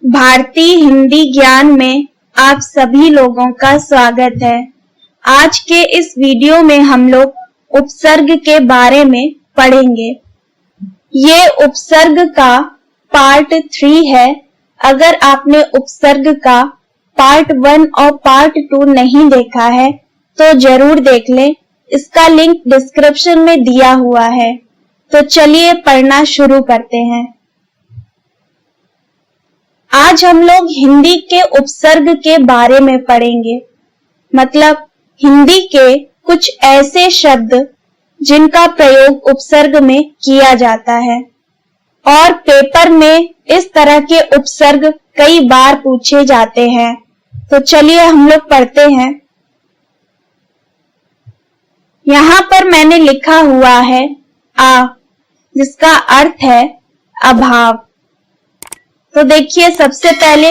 भारतीय हिंदी ज्ञान में आप सभी लोगों का स्वागत है। आज के इस वीडियो में हम लोग उपसर्ग के बारे में पढ़ेंगे। ये उपसर्ग का पार्ट 3 है। अगर आपने उपसर्ग का पार्ट 1 और पार्ट 2 नहीं देखा है तो जरूर देख लें। इसका लिंक डिस्क्रिप्शन में दिया हुआ है। तो चलिए पढ़ना शुरू करते हैं। आज हम लोग हिंदी के उपसर्ग के बारे में पढ़ेंगे। मतलब हिंदी के कुछ ऐसे शब्द जिनका प्रयोग उपसर्ग में किया जाता है और पेपर में इस तरह के उपसर्ग कई बार पूछे जाते हैं। तो चलिए हम लोग पढ़ते हैं। यहाँ पर मैंने लिखा हुआ है आ, जिसका अर्थ है अभाव। तो देखिए, सबसे पहले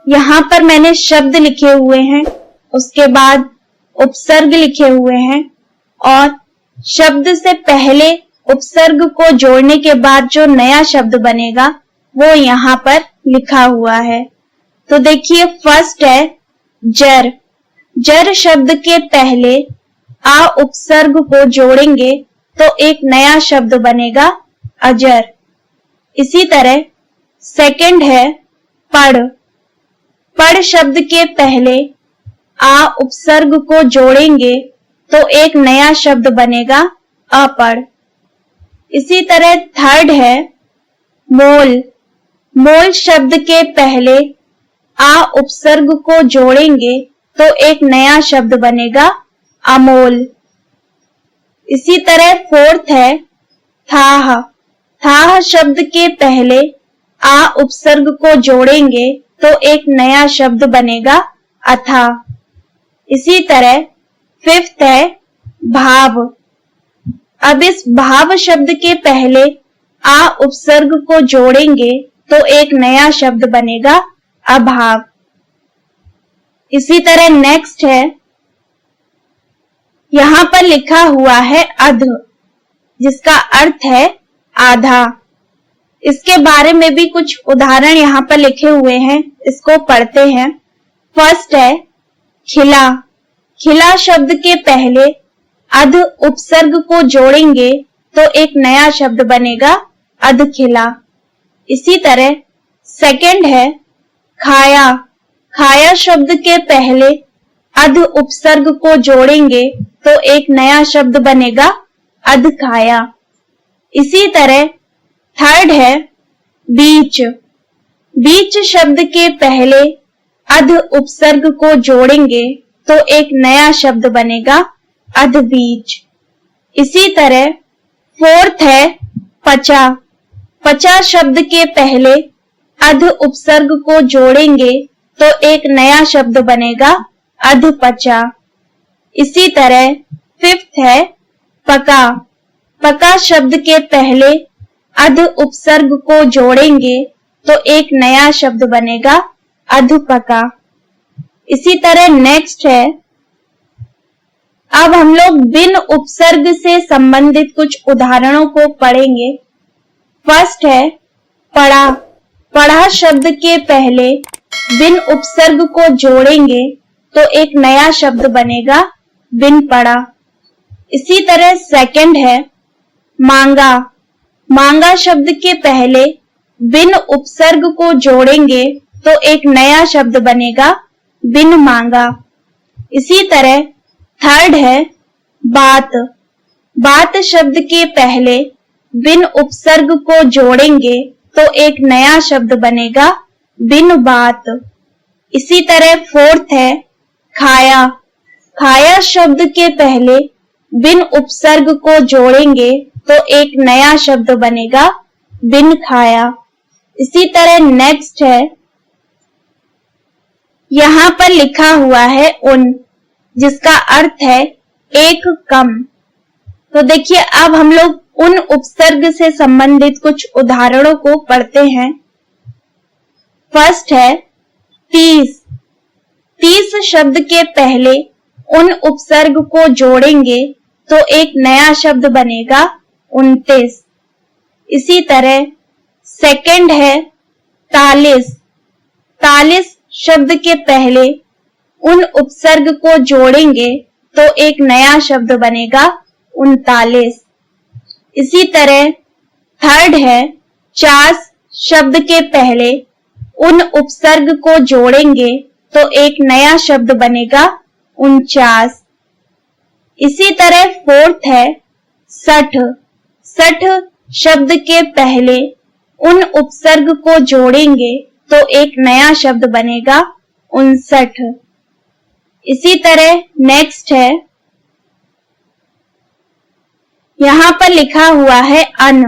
यहाँ पर मैंने शब्द लिखे हुए हैं, उसके बाद उपसर्ग लिखे हुए हैं और शब्द से पहले उपसर्ग को जोड़ने के बाद जो नया शब्द बनेगा वो यहाँ पर लिखा हुआ है। तो देखिए, फर्स्ट है जर। जर शब्द के पहले आ उपसर्ग को जोड़ेंगे तो एक नया शब्द बनेगा अजर। इसी तरह सेकंड है पढ़। पढ़ शब्द के पहले आ उपसर्ग को जोड़ेंगे तो एक नया शब्द बनेगा अपढ़। इसी तरह थर्ड है मोल। मोल शब्द के पहले आ उपसर्ग को जोड़ेंगे तो एक नया शब्द बनेगा अमोल। इसी तरह फोर्थ है थाह। थाह शब्द के पहले आ उपसर्ग को जोड़ेंगे तो एक नया शब्द बनेगा अथाह। इसी तरह फिफ्थ है भाव। अब इस भाव शब्द के पहले आ उपसर्ग को जोड़ेंगे तो एक नया शब्द बनेगा अभाव। इसी तरह नेक्स्ट है, यहाँ पर लिखा हुआ है अध, जिसका अर्थ है आधा। इसके बारे में भी कुछ उदाहरण यहाँ पर लिखे हुए हैं, इसको पढ़ते हैं। फर्स्ट है खिला। खिला शब्द के पहले अध उपसर्ग को जोड़ेंगे तो एक नया शब्द बनेगा अधखिला। इसी तरह सेकंड है खाया। खाया शब्द के पहले अध उपसर्ग को जोड़ेंगे तो एक नया शब्द बनेगा अधखाया। इसी तरह थर्ड है बीच। बीच शब्द के पहले अध उपसर्ग को जोड़ेंगे तो एक नया शब्द बनेगा अधबीच। इसी तरह फोर्थ है पचा। पचा शब्द के पहले अध उपसर्ग को जोड़ेंगे तो एक नया शब्द बनेगा अधपचा। इसी तरह फिफ्थ है पका। पका शब्द के पहले अध उपसर्ग को जोड़ेंगे तो एक नया शब्द बनेगा अधपका। इसी तरह नेक्स्ट है, अब हम लोग बिन उपसर्ग से संबंधित कुछ उदाहरणों को पढ़ेंगे। फर्स्ट है पढ़ा। पढ़ा शब्द के पहले बिन उपसर्ग को जोड़ेंगे तो एक नया शब्द बनेगा बिन पढ़ा। इसी तरह सेकंड है मांगा। मांगा शब्द के पहले बिन उपसर्ग को जोड़ेंगे तो एक नया शब्द बनेगा बिन मांगा। इसी तरह थर्ड है बात। बात शब्द के पहले बिन उपसर्ग को जोड़ेंगे तो एक नया शब्द बनेगा बिन बात। इसी तरह फोर्थ है खाया। खाया शब्द के पहले बिन उपसर्ग को जोड़ेंगे तो एक नया शब्द बनेगा बिन खाया। इसी तरह नेक्स्ट है, यहाँ पर लिखा हुआ है उन, जिसका अर्थ है एक कम। तो देखिए, अब हम लोग उन उपसर्ग से संबंधित कुछ उदाहरणों को पढ़ते हैं। फर्स्ट है 30। 30 शब्द के पहले उन उपसर्ग को जोड़ेंगे तो एक नया शब्द बनेगा 29। इसी तरह सेकंड है 40। 41 शब्द के पहले उन उपसर्ग को जोड़ेंगे तो एक नया शब्द बनेगा 39। इसी तरह थर्ड है 50 शब्द के पहले उन उपसर्ग को जोड़ेंगे तो एक नया शब्द बनेगा 49। इसी तरह फोर्थ है 60 शब्द के पहले उन उपसर्ग को जोड़ेंगे तो एक नया शब्द बनेगा 59। इसी तरह नेक्स्ट है, यहाँ पर लिखा हुआ है अन,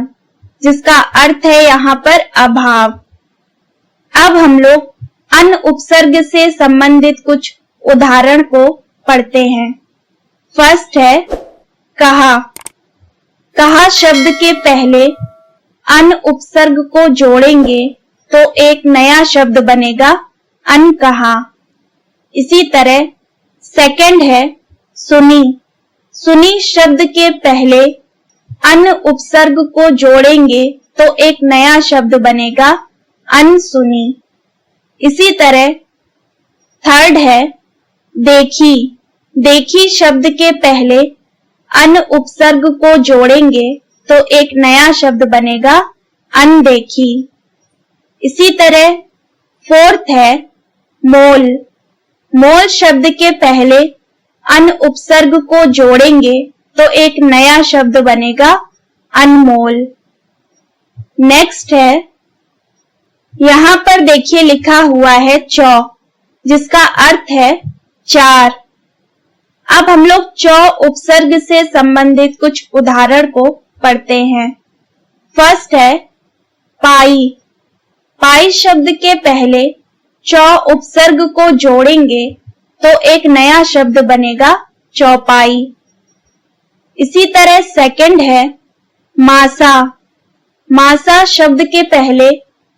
जिसका अर्थ है यहाँ पर अभाव। अब हम लोग अन उपसर्ग से संबंधित कुछ उदाहरण को पढ़ते हैं। फर्स्ट है कहा। कहा शब्द के पहले अन उपसर्ग को जोड़ेंगे तो एक नया शब्द बनेगा अनकहा। इसी तरह सेकंड है सुनी। सुनी शब्द के पहले अन उपसर्ग को जोड़ेंगे तो एक नया शब्द बनेगा अनसुनी। इसी तरह थर्ड है देखी। देखी शब्द के पहले अन उपसर्ग को जोड़ेंगे तो एक नया शब्द बनेगा अनदेखी। इसी तरह फोर्थ है मोल। मोल शब्द के पहले अन उपसर्ग को जोड़ेंगे तो एक नया शब्द बनेगा अनमोल। नेक्स्ट है, यहाँ पर देखिए लिखा हुआ है चौ, जिसका अर्थ है चार। अब हम लोग चौ उपसर्ग से संबंधित कुछ उदाहरण को पढ़ते हैं। फर्स्ट है पाई। पाई शब्द के पहले चौ उपसर्ग को जोड़ेंगे तो एक नया शब्द बनेगा चौपाई। इसी तरह सेकंड है मासा। मासा शब्द के पहले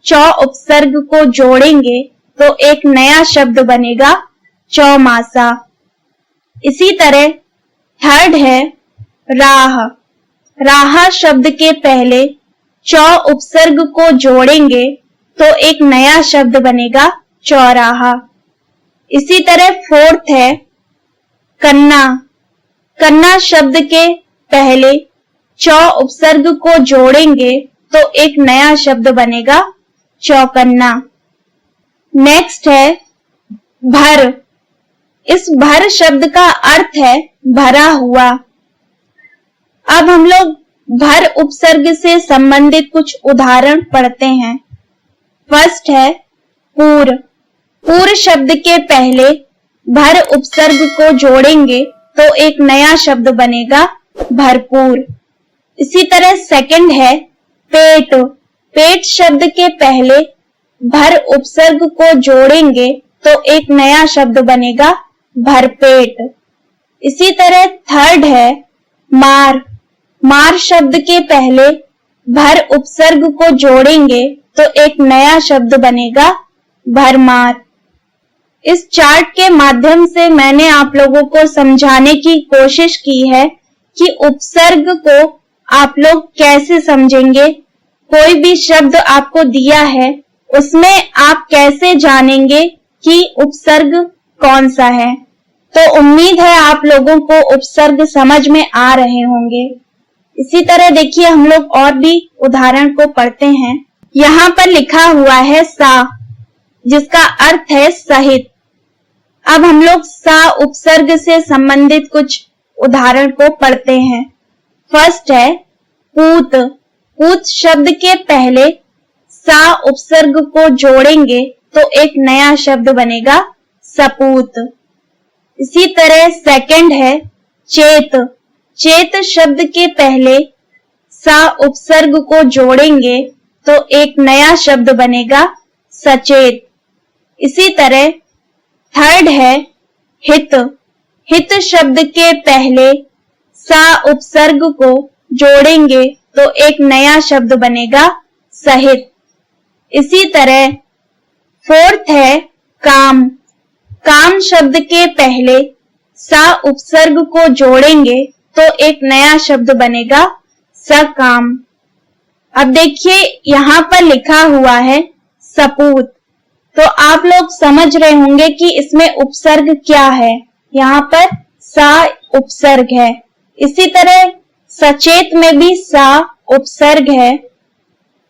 चौ उपसर्ग को जोड़ेंगे तो एक नया शब्द बनेगा चौमासा। इसी तरह थर्ड है राह। राह शब्द के पहले चौ उपसर्ग को जोड़ेंगे तो एक नया शब्द बनेगा चौराहा। इसी तरह फोर्थ है कन्ना। कन्ना शब्द के पहले चौ उपसर्ग को जोड़ेंगे तो एक नया शब्द बनेगा चौकन्ना। नेक्स्ट है भर। इस भर शब्द का अर्थ है भरा हुआ। अब हम लोग भर उपसर्ग से संबंधित कुछ उदाहरण पढ़ते हैं। फर्स्ट है पूर। पूर शब्द के पहले भर उपसर्ग को जोड़ेंगे तो एक नया शब्द बनेगा भरपूर। इसी तरह सेकंड है पेट। पेट शब्द के पहले भर उपसर्ग को जोड़ेंगे तो एक नया शब्द बनेगा भरपेट। इसी तरह थर्ड है मार। मार शब्द के पहले भर उपसर्ग को जोड़ेंगे तो एक नया शब्द बनेगा भरमार। इस चार्ट के माध्यम से मैंने आप लोगों को समझाने की कोशिश की है कि उपसर्ग को आप लोग कैसे समझेंगे। कोई भी शब्द आपको दिया है उसमें आप कैसे जानेंगे कि उपसर्ग कौन सा है। तो उम्मीद है आप लोगों को उपसर्ग समझ में आ रहे होंगे। इसी तरह देखिए हम लोग और भी उदाहरण को पढ़ते हैं। यहाँ पर लिखा हुआ है सा, जिसका अर्थ है सहित। अब हम लोग सा उपसर्ग से संबंधित कुछ उदाहरण को पढ़ते हैं। फर्स्ट है पूत। पूत शब्द के पहले सा उपसर्ग को जोड़ेंगे तो एक नया शब्द बनेगा सपूत। इसी तरह सेकंड है चेत। चेत शब्द के पहले सा उपसर्ग को जोड़ेंगे तो एक नया शब्द बनेगा सचेत। इसी तरह थर्ड है हित। हित शब्द के पहले सा उपसर्ग को जोड़ेंगे तो एक नया शब्द बनेगा सहित। इसी तरह फोर्थ है काम। काम शब्द के पहले सा उपसर्ग को जोड़ेंगे तो एक नया शब्द बनेगा सकाम। अब देखिए यहाँ पर लिखा हुआ है सपूत। तो आप लोग समझ रहे होंगे कि इसमें उपसर्ग क्या है। यहाँ पर सा उपसर्ग है। इसी तरह सचेत में भी सा उपसर्ग है।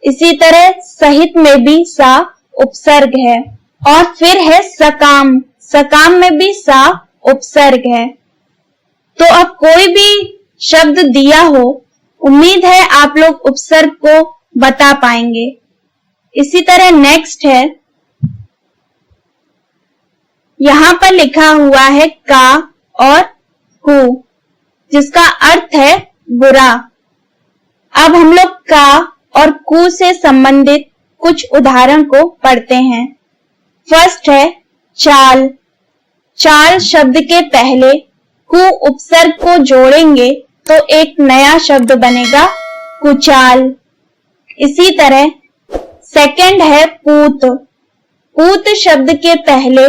इसी तरह सहित में भी सा उपसर्ग है। और फिर है सकाम, सकाम में भी सा उपसर्ग है। तो अब कोई भी शब्द दिया हो, उम्मीद है आप लोग उपसर्ग को बता पाएंगे। इसी तरह नेक्स्ट है, यहाँ पर लिखा हुआ है का और कु, जिसका अर्थ है बुरा। अब हम लोग का और कु से संबंधित कुछ उदाहरण को पढ़ते हैं। फर्स्ट है चाल। चाल शब्द के पहले कु उपसर्ग को जोड़ेंगे तो एक नया शब्द बनेगा कुचाल। इसी तरह सेकंड है पूत। पूत शब्द के पहले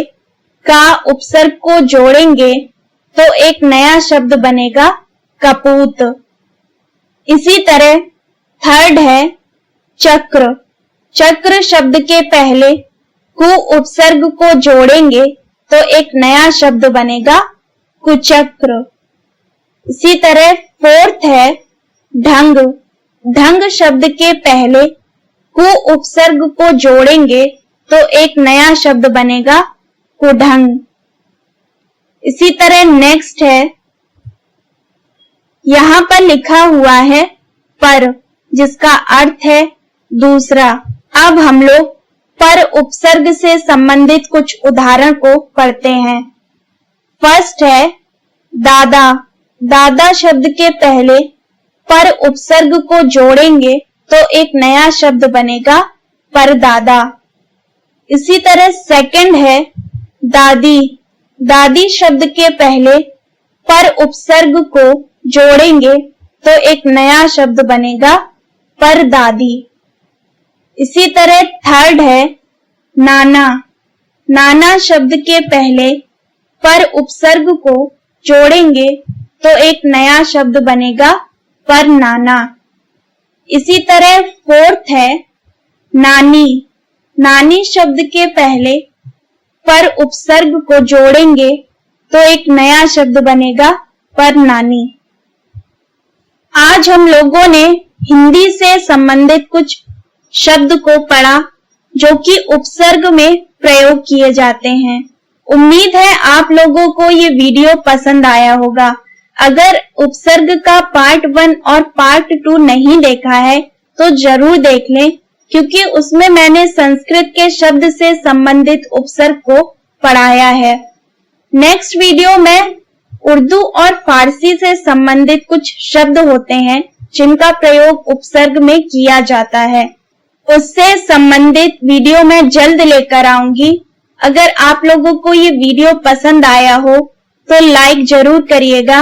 का उपसर्ग को जोड़ेंगे तो एक नया शब्द बनेगा कपूत। इसी तरह थर्ड है चक्र। चक्र शब्द के पहले कु उपसर्ग को जोड़ेंगे तो एक नया शब्द बनेगा कुचक्र। इसी तरह फोर्थ है ढंग। ढंग शब्द के पहले कु उपसर्ग को जोड़ेंगे तो एक नया शब्द बनेगा कुढंग। इसी तरह नेक्स्ट है, यहाँ पर लिखा हुआ है पर, जिसका अर्थ है दूसरा। अब हम लोग पर उपसर्ग से संबंधित कुछ उदाहरण को पढ़ते हैं। फर्स्ट है दादा। दादा शब्द के पहले पर उपसर्ग को जोड़ेंगे तो एक नया शब्द बनेगा परदादा। इसी तरह सेकंड है दादी। दादी शब्द के पहले पर उपसर्ग को जोड़ेंगे तो एक नया शब्द बनेगा परदादी। इसी तरह थर्ड है नाना। नाना शब्द के पहले पर उपसर्ग को जोड़ेंगे तो एक नया शब्द बनेगा परनाना। इसी तरह फोर्थ है नानी। नानी शब्द के पहले पर उपसर्ग को जोड़ेंगे तो एक नया शब्द बनेगा परनानी। आज हम लोगों ने हिंदी से संबंधित कुछ शब्द को पढ़ा जो कि उपसर्ग में प्रयोग किए जाते हैं। उम्मीद है आप लोगों को ये वीडियो पसंद आया होगा। अगर उपसर्ग का पार्ट 1 और पार्ट 2 नहीं देखा है तो जरूर देख लें, क्योंकि उसमें मैंने संस्कृत के शब्द से संबंधित उपसर्ग को पढ़ाया है। नेक्स्ट वीडियो में उर्दू और फारसी से संबंधित कुछ शब्द होते हैं जिनका प्रयोग उपसर्ग में किया जाता है, उससे संबंधित वीडियो मैं जल्द लेकर आऊंगी। अगर आप लोगों को ये वीडियो पसंद आया हो तो लाइक जरूर करिएगा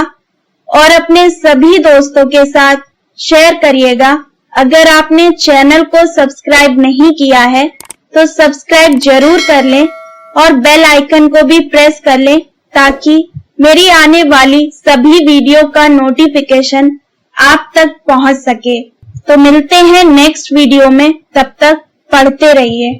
और अपने सभी दोस्तों के साथ शेयर करिएगा। अगर आपने चैनल को सब्सक्राइब नहीं किया है तो सब्सक्राइब जरूर कर लें और बेल आइकन को भी प्रेस कर लें ताकि मेरी आने वाली सभी वीडियो का नोटिफिकेशन आप तक पहुंच सके। तो मिलते हैं नेक्स्ट वीडियो में, तब तक पढ़ते रहिए।